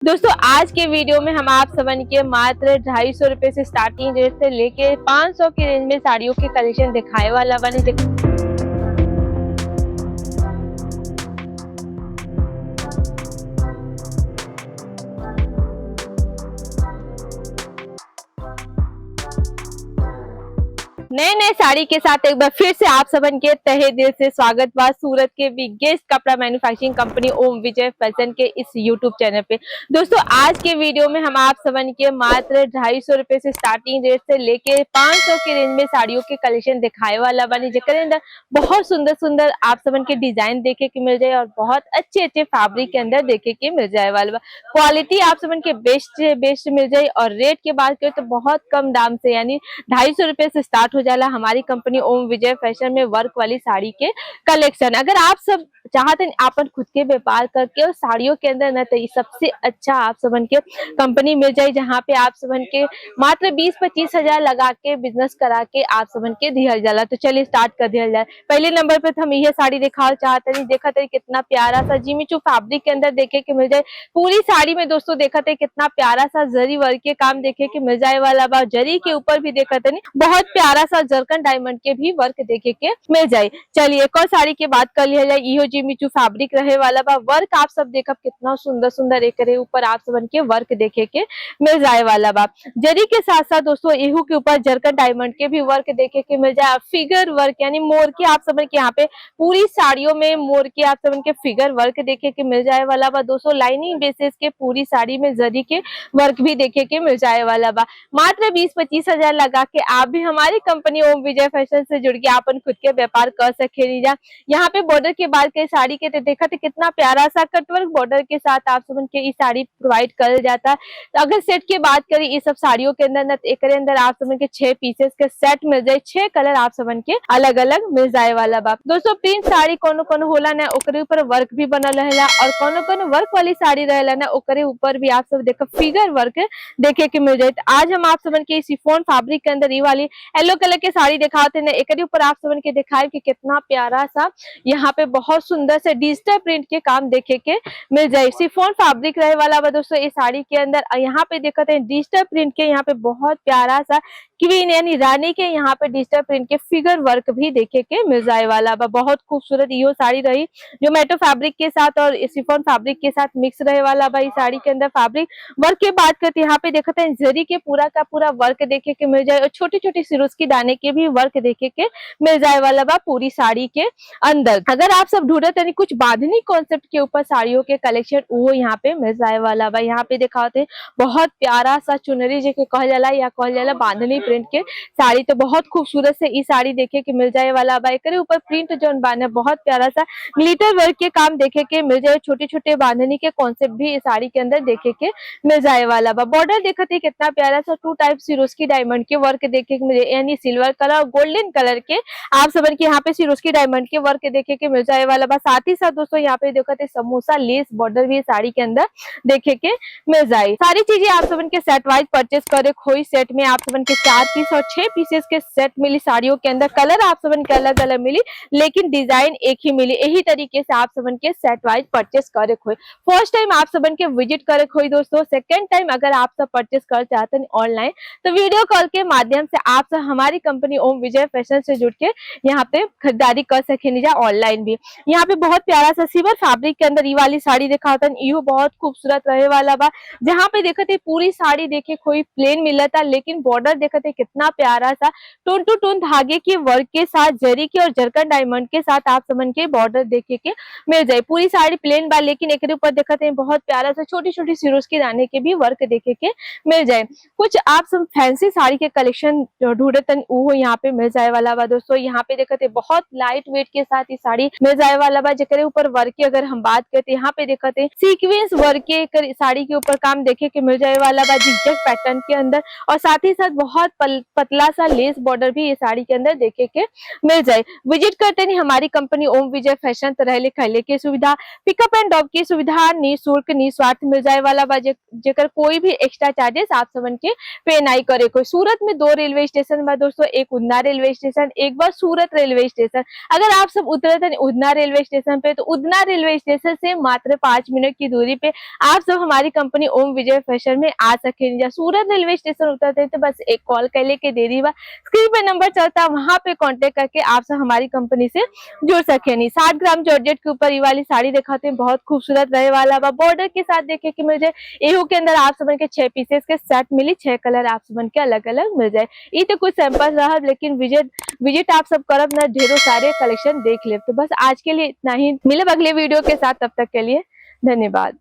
दोस्तों आज के वीडियो में हम आप सबन के मात्र 250 से स्टार्टिंग रेट से लेके 500 की रेंज में साड़ियों के कलेक्शन दिखाए वाला बने। नए नए साड़ी के साथ एक बार फिर से आप सबन के तहे दिल से स्वागत बा सूरत के बिगेस्ट कपड़ा मैन्युफैक्चरिंग कंपनी ओम विजय फैशन के इस यूट्यूब चैनल पे। दोस्तों आज के वीडियो में हम आप सबन के मात्र 250 रुपए से स्टार्टिंग रेट से लेके 500 की रेंज में साड़ियों के कलेक्शन दिखाए वाला बनी, जेकर अंदर बहुत सुंदर सुंदर आप सबन के डिजाइन देखे के मिल जाए और बहुत अच्छे अच्छे फैब्रिक के अंदर देखे के मिल जाए वाला। क्वालिटी आप सबन के बेस्ट से बेस्ट मिल जाए और रेट की बात करें तो बहुत कम दाम से यानी 250 रुपए से स्टार्ट हो जाला हमारी कंपनी ओम विजय फैशन में वर्क वाली साड़ी के कलेक्शन। अगर आप सब चाहते हैं आपन खुद के व्यापार करके और साड़ियों के अंदर न तो सबसे अच्छा आप सबन के कंपनी मिल जाए, जहाँ पे आप सबन के मात्र 20-25 हजार लगा के बिजनेस करा के आप सबन के दिया जाला। तो चलिए स्टार्ट कर दिया जाए। पहले नंबर पे तो हम यह साड़ी दिखाना चाहते हैं, देखा थे कितना प्यारा सा जिमीचू फैब्रिक के अंदर देखे के मिल जाए। पूरी साड़ी में दोस्तों देखा थे कितना प्यारा सा जरी वर्क के काम देखे के मिल जाए वाला बा। जरी के ऊपर भी देखा थे बहुत प्यारा सा जरकन डायमंड के भी वर्क देखे के मिल जाए। चलिए एक और साड़ी की बात कर लिया जाए। इहो जिमीचू फैब्रिक रहे वाला बा। वर्क आप सब देखब कितना सुंदर सुंदर एक ऊपर आप सबन के वर्क देखे के मिल जाए वाला बा। जरी के साथ साथ दोस्तों इहू के ऊपर जरकन डायमंड के भी वर्क देखे के मिल जाए। फिगर वर्क यानी मोर के आप सबन के यहाँ पे पूरी साड़ियों में मोर के आप सबन के फिगर वर्क देखे के मिल जाए वाला बा। दोस्तों लाइनिंग बेसिस के पूरी साड़ी में जरी के वर्क भी देखे के मिल जाए वाला बा। मात्र 20-25 हजार लगा के आप भी हमारी कंपनी ओम विजय फैशन से जुड़ के अपन खुद के व्यापार कर सके। यहाँ पे बॉर्डर के बाद के साड़ी के देखा थे कितना प्यारा सा कटवर्क बॉर्डर के साथ आप सबन के इस साड़ी प्रोवाइड कर जाता है। तो अगर सेट की बात करें इस सब साड़ियों के अंदर एक अंदर आप सबन के 6 पीसेस के सेट मिल जाए। 6 कलर आप सबन के अलग अलग मिल जाए वाला बा। दोस्तों प्रिंट साड़ी कोनो कोनो होला ना ओकरे ऊपर वर्क भी बनल रहेला और कोनो कोनो वर्क वाली साड़ी रहेला ना ओकरे ऊपर भी आप सब देखो फिगर वर्क देखे के मिल जाए। तो आज हम आप सबन के शिफॉन फैब्रिक के अंदर ये वाली येलो कलर के साड़ी दिखाते हैं। एक ऊपर आप सबन के दिखाए कि कितना प्यारा सा यहाँ पे बहुत सुंदर से डिजिटल प्रिंट के काम देखे के मिल जाए। शिफॉन फैब्रिक रहे वाला बा दोस्तों इस साड़ी के अंदर। यहाँ पे देखते हैं डिजिटल प्रिंट के यहाँ पे बहुत प्यारा सा क्वीन यानी रानी के यहाँ पे डिजिटल प्रिंट के फिगर वर्क भी देखे के मिल जाए वाला बा। बहुत खूबसूरत ये साड़ी रही जो मेटो फैब्रिक के साथ और शिफॉन फैब्रिक के साथ मिक्स रहे वाला बा। इस साड़ी के अंदर फैब्रिक वर्क की बात करते हैं यहाँ पे देखते हैं जरी के पूरा का पूरा वर्क देखे के मिल जाए और छोटी छोटी सिरोज की दाने के भी वर्क देखे के मिल जाए वाला बा पूरी साड़ी के अंदर। अगर आप सब ढूंढते हैं कुछ बांधनी कॉन्सेप्ट के ऊपर साड़ियों के कलेक्शन वो यहाँ पे मिल जाए वाला बा। यहाँ पे दिखाते हैं बहुत प्यारा सा चुनरी जो कह जाला या कह जाला बांधनी प्रिंट के साड़ी। तो बहुत खूबसूरत से ई साड़ी देखे के मिल जाए वाला बा। एक ऊपर प्रिंट जो बाने बहुत प्यारा सा ग्लिटर वर्क के काम देखे के मिल जाए। छोटे छोटे बांधनी के कॉन्सेप्ट भी इस साड़ी के अंदर देखे के मिल जाए वाला बा। बॉर्डर देखते कितना प्यारा सा 2 टाइप सिरोस्की डायमंड के वर्क देखे के मिले यानी सिल्वर कलर और गोल्डन कलर के आप सबन के यहाँ पे सिरोस्की डायमंड के वर्क देखे के मिल जाए वाला बा। साथ ही साथ दोस्तों यहाँ पे देखते समोसा लेस बॉर्डर भी साड़ी के अंदर देखे के मिल जाए। सारी चीजें आप सबन के सेट वाइज परचेस करे खोई सेट में आप सबन के 4 पीस और 6 पीसेस के सेट मिली साड़ियों के अंदर। कलर आप सबन के अलग अलग मिली लेकिन डिजाइन एक ही मिली। यही तरीके से आप सबन के सेट वाइज परचेस करे खोई। फर्स्ट टाइम आप सबन के विजिट करे खोई दोस्तों। सेकेंड टाइम अगर आप सब परचेस कर चाहते हैं ऑनलाइन तो वीडियो कॉल के माध्यम से आप सब हमारी कंपनी ओम विजय फैशन से जुड़ के यहाँ पे खरीदारी कर सके ऑनलाइन भी। यहाँ पे बहुत प्यारा सा सिल्वर फैब्रिक के अंदर ये वाली साड़ी दिखाता है। ये बहुत खूबसूरत रहे वाला बा। जहाँ पे देखते पूरी साड़ी देखे कोई प्लेन मिला था लेकिन बॉर्डर देखते कितना प्यारा सा टोन टू टोन धागे के वर्क के साथ जरी के और जरकन डायमंड के साथ आप समन के बॉर्डर देखे के मिल जाए। पूरी साड़ी प्लेन बा लेकिन एक ऊपर देखते हैं बहुत प्यारा सा छोटी छोटी सिरोज के दाने के भी वर्क देखे के मिल जाए। कुछ आप सब फैंसी साड़ी के कलेक्शन ढूंढते वो यहाँ पे मिल जाए वाला बा दोस्तों। यहाँ पे देखते बहुत लाइट वेट के साथ ये साड़ी मिल जाए वाला बा। जेकरे ऊपर वर्क की अगर हम बात करते यहाँ पे देखते सीक्वेंस वर्क के साड़ी के ऊपर काम देखे के मिल जाए वाला बा जिगजैग पैटर्न के अंदर और साथ ही साथ बहुत पतला सा लेस बॉर्डर भी ये साड़ी के अंदर देखे के मिल जाए। विजिट करते नहीं हमारी कंपनी ओम विजय फैशन तो रहले खैले की सुविधा, पिकअप एंड ड्रॉप की सुविधा निःशुल्क निस्वार्थ मिल जाए वाला बा, जेकर कोई भी एक्स्ट्रा चार्जेस आप सबन के पे नहीं करे को। सूरत में 2 रेलवे स्टेशन बा दोस्तों, एक उधना रेलवे स्टेशन, एक बार सूरत रेलवे स्टेशन। अगर आप सब उतरते उधना रेलवे स्टेशन पे तो उधना रेलवे स्टेशन से मात्र 5 मिनट की दूरी पे आप सब हमारी कंपनी ओम विजय फैशन में आ सके। सूरत रेलवे स्टेशन उतरते तो बस एक कॉल कर लेके दे दी बा, स्क्रीन पे नंबर चलता, वहां पे कांटेक्ट करके आप सब हमारी कंपनी से जुड़ सके। 60 ग्राम जॉर्जेट के ऊपर ये वाली साड़ी दिखाते हैं, बहुत खूबसूरत रहे वाला बा, बॉर्डर के साथ देखे कि मिल जाए। एहू के अंदर आप सबन के 6 पीसेस के सेट मिली, 6 कलर आप सबन के अलग अलग मिल जाए। ये तो कुछ सैंपल रहा, लेकिन विजिट आप सब करब ना, ढेरों सारे कलेक्शन देख ले। तो बस आज के लिए इतना ही, मिलब अगले वीडियो के साथ, तब तक के लिए धन्यवाद।